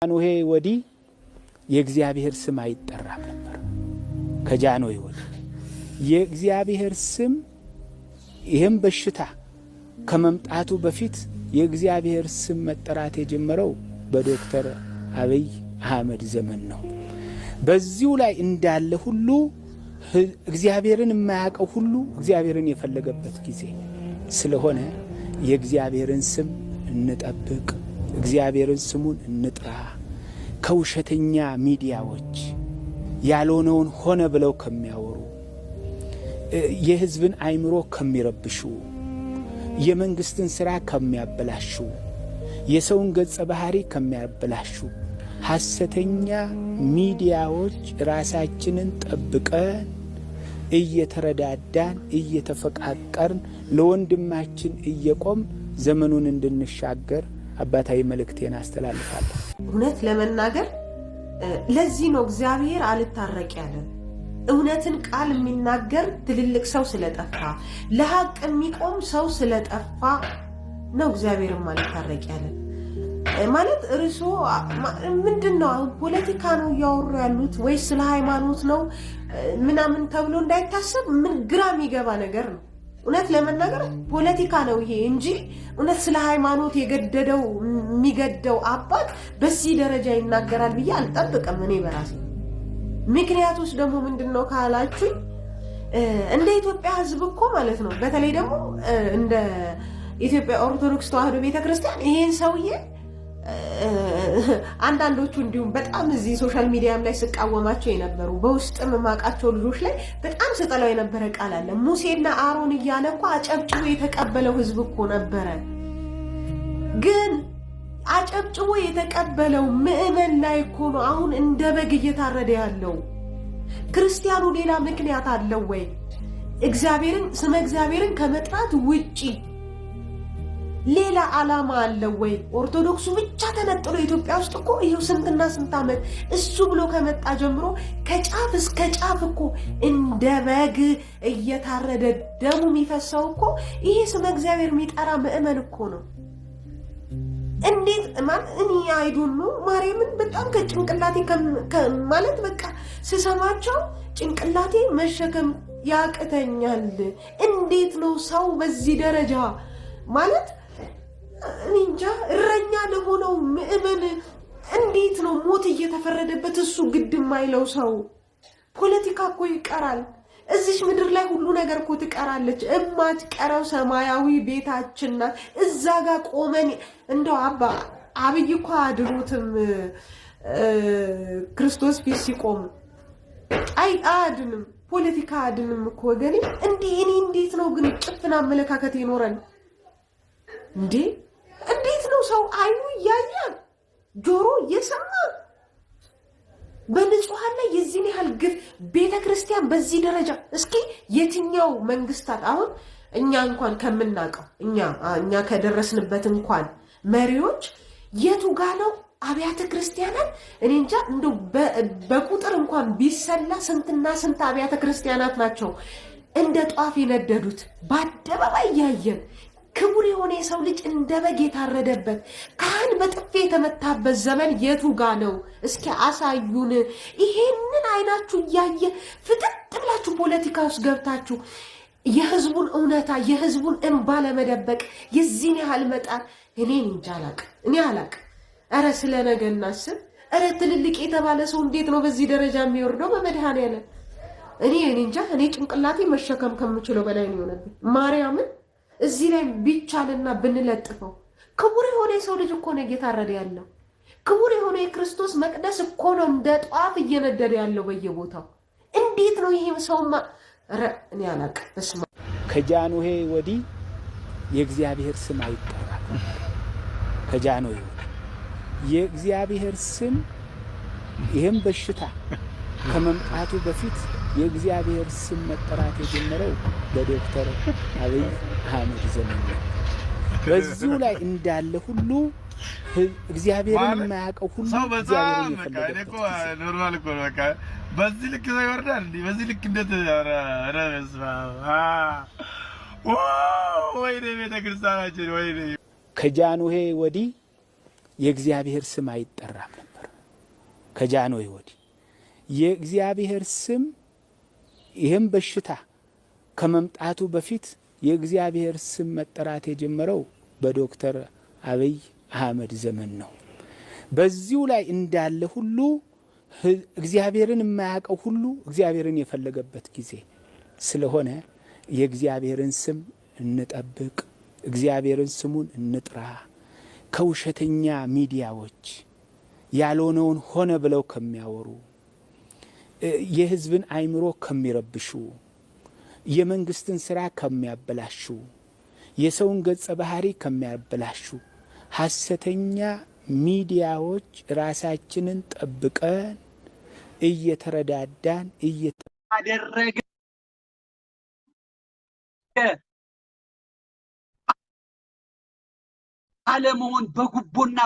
ጃንሆይ ወዲህ የእግዚአብሔር ስም አይጠራም ነበር። ከጃንሆይ ወዲህ የእግዚአብሔር ስም ይሄም በሽታ ከመምጣቱ በፊት የእግዚአብሔር ስም መጠራት የጀመረው በዶክተር አብይ አህመድ ዘመን ነው። በዚሁ ላይ እንዳለ ሁሉ እግዚአብሔርን የማያውቀው ሁሉ እግዚአብሔርን የፈለገበት ጊዜ ስለሆነ የእግዚአብሔርን ስም እንጠብቅ፣ እግዚአብሔርን ስሙን እንጥራ። ከውሸተኛ ሚዲያዎች ያልሆነውን ሆነ ብለው ከሚያወሩ፣ የሕዝብን አይምሮ ከሚረብሹ፣ የመንግስትን ሥራ ከሚያበላሹ፣ የሰውን ገጸ ባህሪ ከሚያበላሹ ሐሰተኛ ሚዲያዎች ራሳችንን ጠብቀን እየተረዳዳን እየተፈቃቀርን ለወንድማችን እየቆም ዘመኑን እንድንሻገር አባታዊ መልእክቴን አስተላልፋለሁ። እውነት ለመናገር ለዚህ ነው እግዚአብሔር አልታረቅ ያለን። እውነትን ቃል የሚናገር ትልልቅ ሰው ስለጠፋ፣ ለሐቅ የሚቆም ሰው ስለጠፋ ነው እግዚአብሔርም አልታረቅ ያለን። ማለት እርሶ ምንድነው ፖለቲካ ነው እያወሩ ያሉት ወይስ ስለ ሃይማኖት ነው ምናምን ተብሎ እንዳይታሰብ ምን ግራ የሚገባ ነገር ነው። እውነት ለመናገር ፖለቲካ ነው ይሄ እንጂ እውነት ስለ ሃይማኖት የገደደው የሚገደው አባት በዚህ ደረጃ ይናገራል ብዬ አልጠብቅም እኔ በራሴ። ምክንያቱስ ደግሞ ምንድነው ካላችሁ እንደ ኢትዮጵያ ሕዝብ እኮ ማለት ነው፣ በተለይ ደግሞ እንደ ኢትዮጵያ ኦርቶዶክስ ተዋሕዶ ቤተክርስቲያን ይሄን ሰውዬ አንዳንዶቹ እንዲሁም በጣም እዚህ ሶሻል ሚዲያም ላይ ስቃወማቸው የነበሩ በውስጥም ማቃቸው ልጆች ላይ በጣም ስጠላው የነበረ ቃል አለ። ሙሴና አሮን እያለ እኮ አጨብጭቦ የተቀበለው ህዝብ እኮ ነበረ። ግን አጨብጭቦ የተቀበለው ምዕመን ላይ እኮ ነው አሁን እንደ በግ እየታረደ ያለው። ክርስቲያኑ ሌላ ምክንያት አለው ወይ? እግዚአብሔርን ስመ እግዚአብሔርን ከመጥራት ውጪ ሌላ ዓላማ አለው ወይ? ኦርቶዶክሱ ብቻ ተነጥሎ ኢትዮጵያ ውስጥ እኮ ይሄው ስንትና ስንት ዓመት እሱ ብሎ ከመጣ ጀምሮ ከጫፍ እስከ ጫፍ እኮ እንደ በግ እየታረደ ደሙ የሚፈሰው እኮ ይሄ ስመ እግዚአብሔር የሚጠራ ምዕመን እኮ ነው። እንዴት እኔ አይዱን ነው ማርያምን በጣም ከጭንቅላቴ ማለት በቃ ስሰማቸው ጭንቅላቴ መሸከም ያቅተኛል። እንዴት ነው ሰው በዚህ ደረጃ ማለት እንጃ እረኛ ለሆነው ምዕመን እንዴት ነው ሞት እየተፈረደበት እሱ ግድ የማይለው ሰው? ፖለቲካ እኮ ይቀራል። እዚች ምድር ላይ ሁሉ ነገር እኮ ትቀራለች። እማትቀረው ሰማያዊ ቤታችን ናት። እዛ ጋር ቆመን እንደው አብይ እኮ አድሩትም ክርስቶስ ፊት ሲቆም አያድንም። ፖለቲካ አያድንም እኮ ወገኔ። እኔ እንዴት ነው ግን ጭፍን አመለካከት ይኖረን እንዴ? እንዴት ነው ሰው አይኑ እያየ ጆሮ እየሰማ በንጹሃን ላይ የዚህን ያህል ግፍ? ቤተ ክርስቲያን በዚህ ደረጃ እስኪ የትኛው መንግስታት አሁን እኛ እንኳን ከምናውቀው እኛ ከደረስንበት እንኳን መሪዎች የቱ ጋ ነው አብያተ ክርስቲያናት? እኔ እንጃ እንደው በቁጥር እንኳን ቢሰላ ስንትና ስንት አብያተ ክርስቲያናት ናቸው እንደ ጧፍ የነደዱት በአደባባይ እያየን። ክቡር የሆነ የሰው ልጅ እንደ በግ የታረደበት ካህን በጥፊ የተመታበት ዘመን የቱ ጋ ነው? እስኪ አሳዩን። ይሄንን አይናችሁ እያየ ፍጥጥ ብላችሁ ፖለቲካ ውስጥ ገብታችሁ የህዝቡን እውነታ የህዝቡን እንባ ለመደበቅ የዚህን ያህል መጣር እኔ እንጃ እኔ አላቅ። ኧረ ስለ ነገ እናስብ። ኧረ ትልልቅ የተባለ ሰው እንዴት ነው በዚህ ደረጃ የሚወርደው? በመድኃኔዓለም እኔ እንጃ። እኔ ጭንቅላቴ መሸከም ከምችለው በላይ ነው የሆነብኝ ማርያምን። እዚህ ላይ ቢቻልና ብንለጥፈው ክቡር የሆነ የሰው ልጅ እኮ ነው እየታረደ ያለው። ክቡር የሆነ የክርስቶስ መቅደስ እኮ ነው እንደ ጧፍ እየነደደ ያለው በየቦታው። እንዴት ነው ይሄ ሰውማ? እኔ አላቅም። በስመ አብ። ከጃንሆይ ወዲህ የእግዚአብሔር ስም አይጠራም። ከጃንሆይ ወዲህ የእግዚአብሔር ስም ይሄም በሽታ ከመምጣቱ በፊት የእግዚአብሔር ስም መጠራት የጀመረው በዶክተር አብይ አህመድ ዘመን ነው። በዚሁ ላይ እንዳለ ሁሉ እግዚአብሔርን የማያውቀው ሁሉ እግዚአብሔርን የፈለገበት ኖርማል እኮ በቃ በዚህ ልክ ነው ይወርዳል እንዴ? በዚህ ልክ እንዴት ወይኔ ቤተክርስቲያናችን ወይኔ። ከጃንሆይ ወዲህ የእግዚአብሔር ስም አይጠራም ነበር። ከጃንሆይ ወዲህ የእግዚአብሔር ስም ይህም በሽታ ከመምጣቱ በፊት የእግዚአብሔር ስም መጠራት የጀመረው በዶክተር አብይ አህመድ ዘመን ነው። በዚሁ ላይ እንዳለ ሁሉ እግዚአብሔርን የማያውቀው ሁሉ እግዚአብሔርን የፈለገበት ጊዜ ስለሆነ የእግዚአብሔርን ስም እንጠብቅ፣ እግዚአብሔርን ስሙን እንጥራ። ከውሸተኛ ሚዲያዎች ያልሆነውን ሆነ ብለው ከሚያወሩ፣ የሕዝብን አእምሮ ከሚረብሹ፣ የመንግስትን ስራ ከሚያበላሹ፣ የሰውን ገጸ ባህሪ ከሚያበላሹ ሐሰተኛ ሚዲያዎች ራሳችንን ጠብቀን እየተረዳዳን እያደረገ አለመሆን በጉቦና